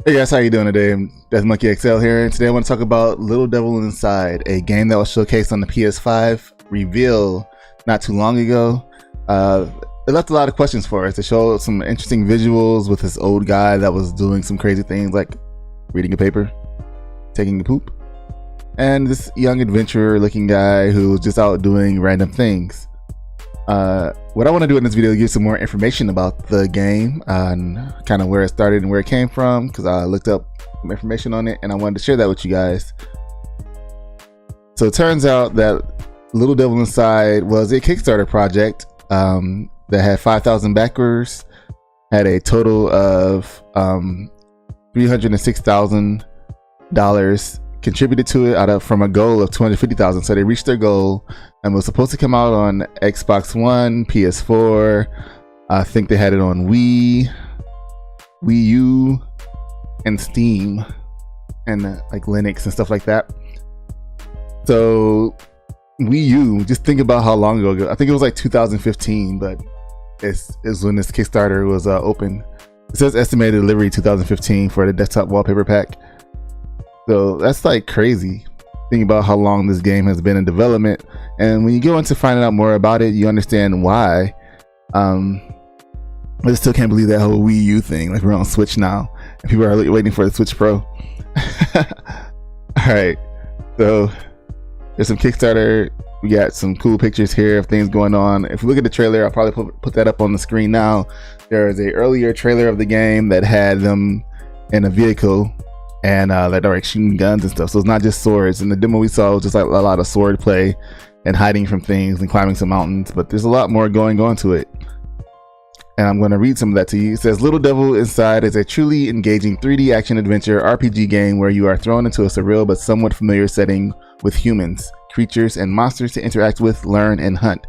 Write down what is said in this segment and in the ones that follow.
Hey guys, how you doing today? I'm DeathMonkeyXL here, and today I want to talk about Little Devil Inside, a game that was showcased on the PS5 reveal not too long ago. It left a lot of questions for us. It showed some interesting visuals with this old guy that was doing some crazy things like reading a paper, taking a poop, and this young adventurer looking guy who was just out doing random things. What I want to do in this video is give some more information about the game and kind of where it started and where it came from, because I looked up some information on it and I wanted to share that with you guys. So it turns out that Little Devil Inside was a Kickstarter project that had 5,000 backers, had a total of $306,000 contributed to it from a goal of 250,000. So they reached their goal and was supposed to come out on Xbox One, PS4. I think they had it on Wii U, and Steam, and like Linux and stuff like that. So Wii U, just think about how long ago. I think it was like 2015, but it's when this Kickstarter was open. It says estimated delivery 2015 for the desktop wallpaper pack. So that's like crazy. Think about how long this game has been in development, and when you go into finding out more about it, you understand why. I still can't believe that whole Wii U thing. Like, we're on Switch now, and people are waiting for the Switch Pro. All right, so there's some Kickstarter. We got some cool pictures here of things going on. If you look at the trailer, I'll probably put that up on the screen now. There is a earlier trailer of the game that had them in a vehicle, and like they're like shooting guns and stuff. So it's not just swords. In the demo we saw, it was just like a lot of sword play and hiding from things and climbing some mountains, but there's a lot more going on to it, and I'm going to read some of that to you. It says, Little Devil Inside is a truly engaging 3D action adventure RPG game where you are thrown into a surreal but somewhat familiar setting with humans, creatures, and monsters to interact with, learn, and hunt.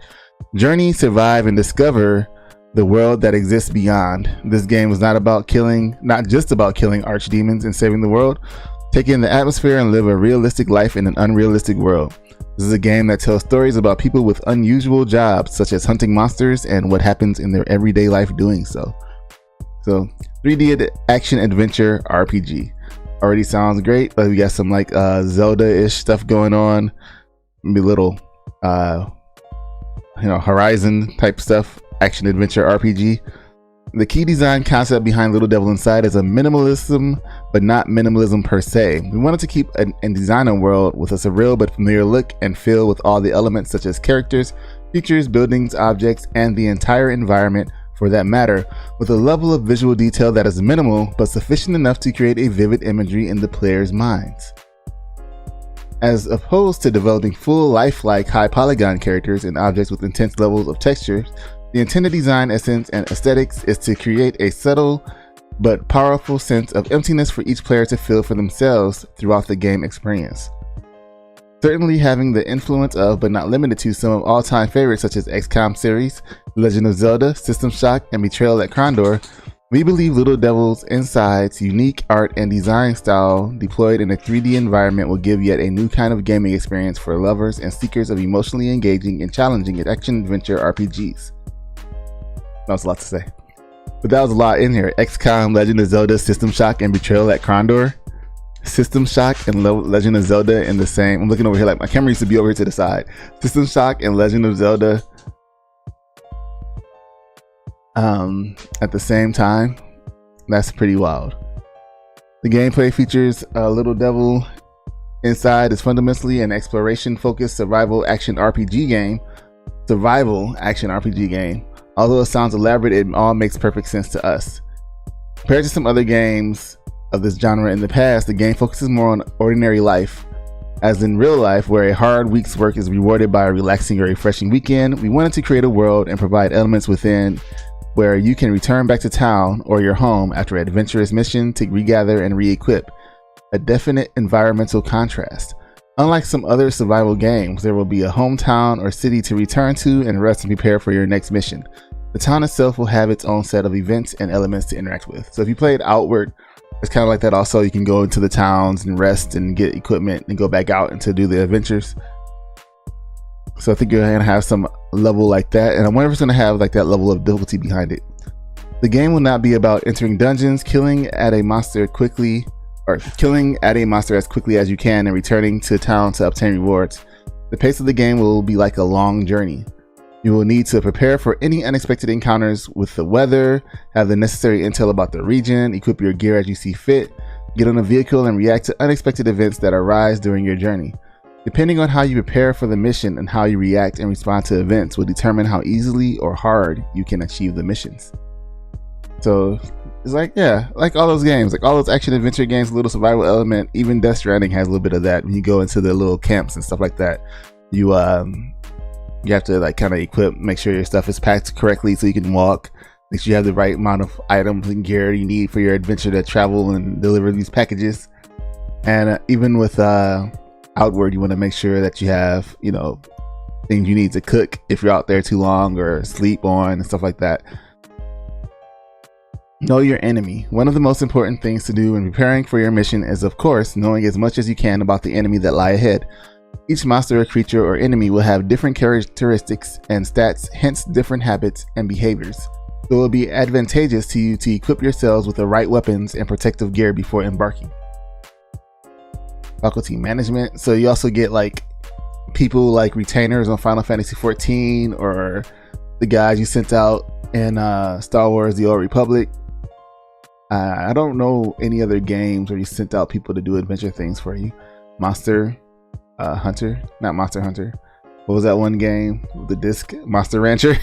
Journey, survive, and discover the world that exists beyond. This game is not just about killing archdemons and saving the world. Take in the atmosphere and live a realistic life in an unrealistic world. This is a game that tells stories about people with unusual jobs, such as hunting monsters and what happens in their everyday life doing so. So 3D action adventure RPG. Already sounds great, but we got some like Zelda-ish stuff going on. Maybe little Horizon type stuff. Action adventure RPG. The key design concept behind Little Devil Inside is a minimalism, but not minimalism per se. We wanted to keep and design a world with a surreal but familiar look and feel, with all the elements such as characters, features, buildings, objects, and the entire environment for that matter, with a level of visual detail that is minimal but sufficient enough to create a vivid imagery in the player's minds. As opposed to developing full lifelike high polygon characters and objects with intense levels of texture, the intended design essence and aesthetics is to create a subtle but powerful sense of emptiness for each player to feel for themselves throughout the game experience. Certainly having the influence of, but not limited to, some of all-time favorites such as XCOM series, Legend of Zelda, System Shock, and Betrayal at Condor, we believe Little Devil Inside's unique art and design style deployed in a 3D environment will give yet a new kind of gaming experience for lovers and seekers of emotionally engaging and challenging action-adventure RPGs. That was a lot to say, but that was a lot in here. XCOM, Legend of Zelda, System Shock, and Betrayal at Condor. System Shock and Legend of Zelda in the same. I'm looking over here like my camera used to be over here to the side. System Shock and Legend of Zelda at the same time. That's pretty wild. The gameplay features Little Devil Inside is fundamentally an exploration-focused survival action RPG game. Although it sounds elaborate, it all makes perfect sense to us. Compared to some other games of this genre in the past, the game focuses more on ordinary life. As in real life, where a hard week's work is rewarded by a relaxing or refreshing weekend, we wanted to create a world and provide elements within where you can return back to town or your home after an adventurous mission to regather and re-equip. A definite environmental contrast. Unlike some other survival games, there will be a hometown or city to return to and rest and prepare for your next mission. The town itself will have its own set of events and elements to interact with. So if you played Outward, it's kind of like that also. You can go into the towns and rest and get equipment and go back out and to do the adventures. So I think you're going to have some level like that. And I wonder if it's going to have like that level of difficulty behind it. The game will not be about entering dungeons, killing at a monster as quickly as you can and returning to town to obtain rewards. The pace of the game will be like a long journey. You will need to prepare for any unexpected encounters with the weather, have the necessary intel about the region, equip your gear as you see fit, get on a vehicle and react to unexpected events that arise during your journey. Depending on how you prepare for the mission and how you react and respond to events will determine how easily or hard you can achieve the missions. So it's like, yeah, like all those games, like all those action adventure games, a little survival element. Even Death Stranding has a little bit of that. When you go into the little camps and stuff like that, you have to like kind of equip, make sure your stuff is packed correctly so you can walk, make sure you have the right amount of items and gear you need for your adventure to travel and deliver these packages. And even with Outward, you want to make sure that you have, you know, things you need to cook if you're out there too long or sleep on and stuff like that. Know your enemy. One of the most important things to do in preparing for your mission is, of course, knowing as much as you can about the enemy that lie ahead. Each monster, creature, or enemy will have different characteristics and stats, hence different habits and behaviors. So it will be advantageous to you to equip yourselves with the right weapons and protective gear before embarking. Faculty management. So you also get like people like retainers on Final Fantasy XIV, or the guys you sent out in Star Wars The Old Republic. I don't know any other games where you sent out people to do adventure things for you. Monster Hunter, not Monster Hunter. What was that one game with the disc? Monster Rancher.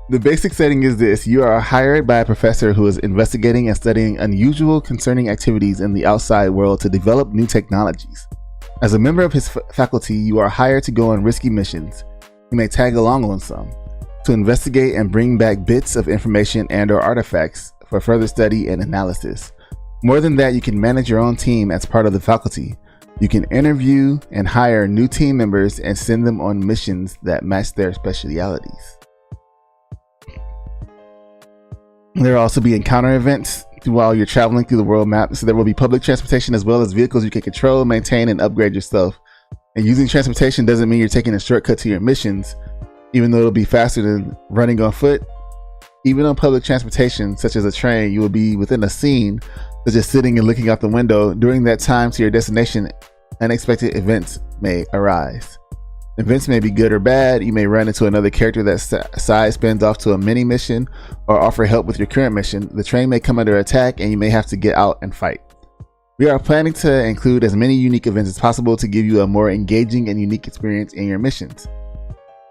The basic setting is this: you are hired by a professor who is investigating and studying unusual, concerning activities in the outside world to develop new technologies. As a member of his faculty, you are hired to go on risky missions. You may tag along on some, to investigate and bring back bits of information and/or artifacts for further study and analysis. More than that, you can manage your own team as part of the faculty. You can interview and hire new team members and send them on missions that match their specialities. There will also be encounter events while you're traveling through the world map. So there will be public transportation as well as vehicles you can control, maintain, and upgrade yourself. And using transportation doesn't mean you're taking a shortcut to your missions, even though it'll be faster than running on foot. Even on public transportation, such as a train, you will be within a scene, such as sitting and looking out the window. During that time to your destination, unexpected events may arise. Events may be good or bad. You may run into another character that side spins off to a mini mission or offer help with your current mission. The train may come under attack and you may have to get out and fight. We are planning to include as many unique events as possible to give you a more engaging and unique experience in your missions.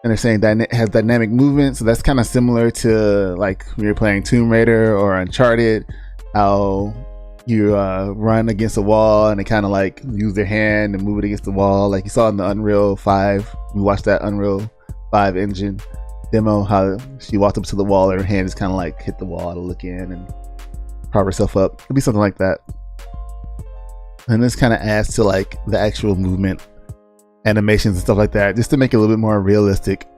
And they're saying that it has dynamic movement, so that's kind of similar to like when you're playing Tomb Raider or Uncharted, how you run against a wall and they kind of like use their hand and move it against the wall, like you saw in the Unreal 5. We watched that Unreal 5 engine demo, how she walked up to the wall, her hand just kind of like hit the wall to look in and prop herself up. It'd be something like that. And this kind of adds to like the actual movement animations and stuff like that, just to make it a little bit more realistic.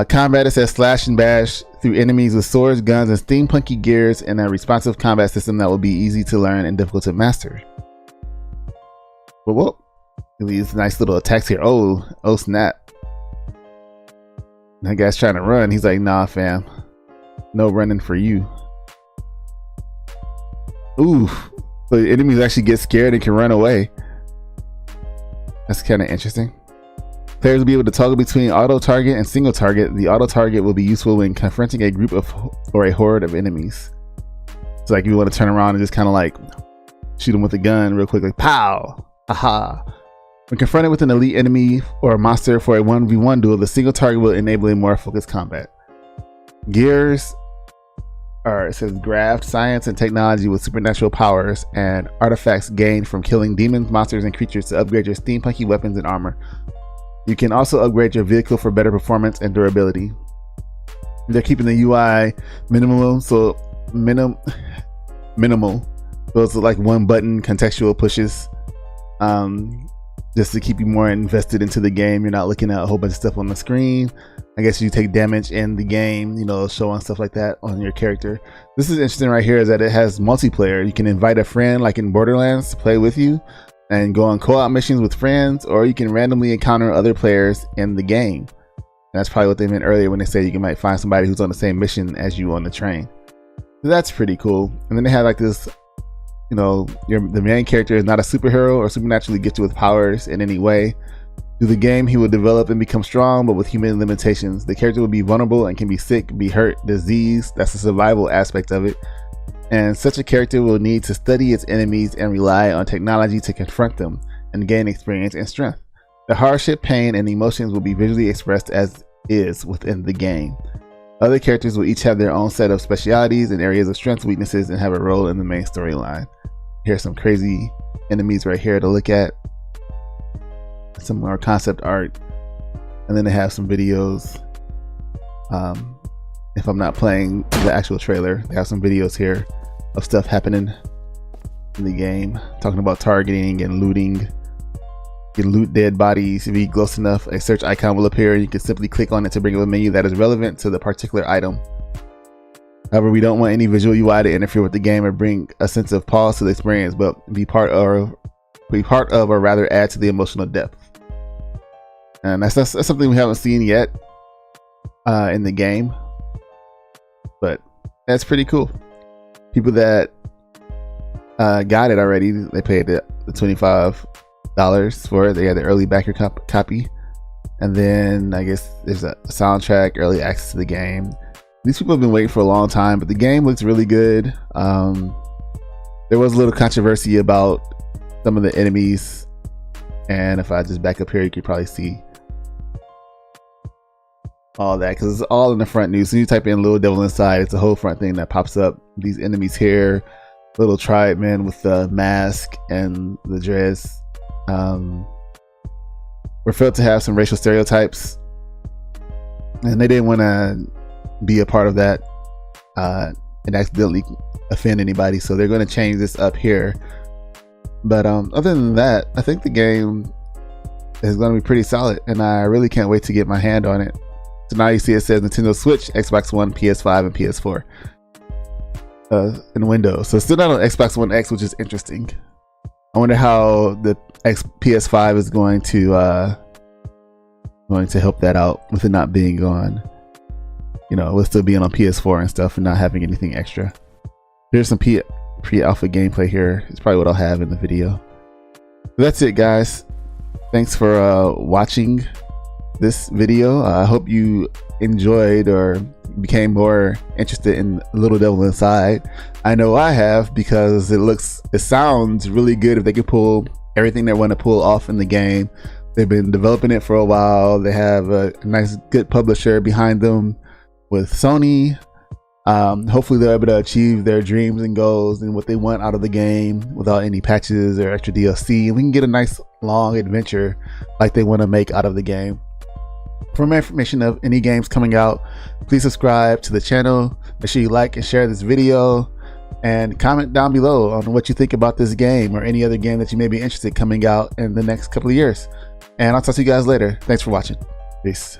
Combat, it says slash and bash through enemies with swords, guns, and steampunky gears in a responsive combat system that will be easy to learn and difficult to master. But whoa, these nice little attacks here. Oh snap. That guy's trying to run. He's like, nah fam, no running for you. Ooh, so the enemies actually get scared and can run away. That's kind of interesting. Players will be able to toggle between auto target and single target. The auto target will be useful when confronting a group of or a horde of enemies. So like you want to turn around and just kind of like shoot them with a gun real quick, like pow, aha. When confronted with an elite enemy or a monster for a 1v1 duel, the single target will enable a more focused combat. Gears are, it says, graft science and technology with supernatural powers and artifacts gained from killing demons, monsters, and creatures to upgrade your steampunky weapons and armor. You can also upgrade your vehicle for better performance and durability. They're keeping the UI minimal, so minimal. So it's like one button contextual pushes, just to keep you more invested into the game. You're not looking at a whole bunch of stuff on the screen. I guess you take damage in the game, you know, showing stuff like that on your character. This is interesting right here, is that it has multiplayer. You can invite a friend like in Borderlands to play with you and go on co-op missions with friends, or you can randomly encounter other players in the game. That's probably what they meant earlier when they said you might find somebody who's on the same mission as you on the train. So that's pretty cool. And then they had like this, you know, the main character is not a superhero or supernaturally gifted with powers in any way. Through the game, he will develop and become strong, but with human limitations. The character will be vulnerable and can be sick, be hurt, diseased. That's the survival aspect of it. And such a character will need to study its enemies and rely on technology to confront them and gain experience and strength. The hardship, pain, and emotions will be visually expressed as is within the game. Other characters will each have their own set of specialities and areas of strengths, weaknesses, and have a role in the main storyline. Here's some crazy enemies right here to look at. Some more concept art, and then they have some videos. If I'm not playing the actual trailer, they have some videos here of stuff happening in the game, talking about targeting and looting. You can loot dead bodies. If you get close enough, a search icon will appear. You can simply click on it to bring up a menu that is relevant to the particular item. However, we don't want any visual UI to interfere with the game or bring a sense of pause to the experience, but be part of or rather add to the emotional depth. And that's something we haven't seen yet in the game, but that's pretty cool. People that got it already, they paid the $25 for it. They had the early backer copy, and then I guess there's a soundtrack, early access to the game. These people have been waiting for a long time, but the game looks really good. There was a little controversy about some of the enemies, and if I just back up here, you could probably see all that because it's all in the front news. So you type in Little Devil Inside, it's a whole front thing that pops up. These enemies here, little tribe man with the mask and the dress. We're felt to have some racial stereotypes, and they didn't want to be a part of that and accidentally offend anybody, so they're going to change this up here. But other than that, I think the game is going to be pretty solid, and I really can't wait to get my hand on it. So now you see it says Nintendo Switch, Xbox One, PS5, and PS4 in Windows. So still not on Xbox One X, which is interesting. I wonder how the PS5 is going to help that out with it not being on, you know, with still being on PS4 and stuff and not having anything extra. Here's some pre-alpha gameplay here. It's probably what I'll have in the video. That's it, guys. Thanks for watching this video. I hope you enjoyed or became more interested in Little Devil Inside. I know I have, because it sounds really good if they can pull everything they want to pull off in the game. They've been developing it for a while. They have a nice, good publisher behind them with Sony. Hopefully they're able to achieve their dreams and goals and what they want out of the game without any patches or extra DLC, and we can get a nice long adventure like they want to make out of the game. For more information of any games coming out, please subscribe to the channel. Make sure you like and share this video, and comment down below on what you think about this game or any other game that you may be interested coming out in the next couple of years. And I'll talk to you guys later. Thanks for watching. Peace.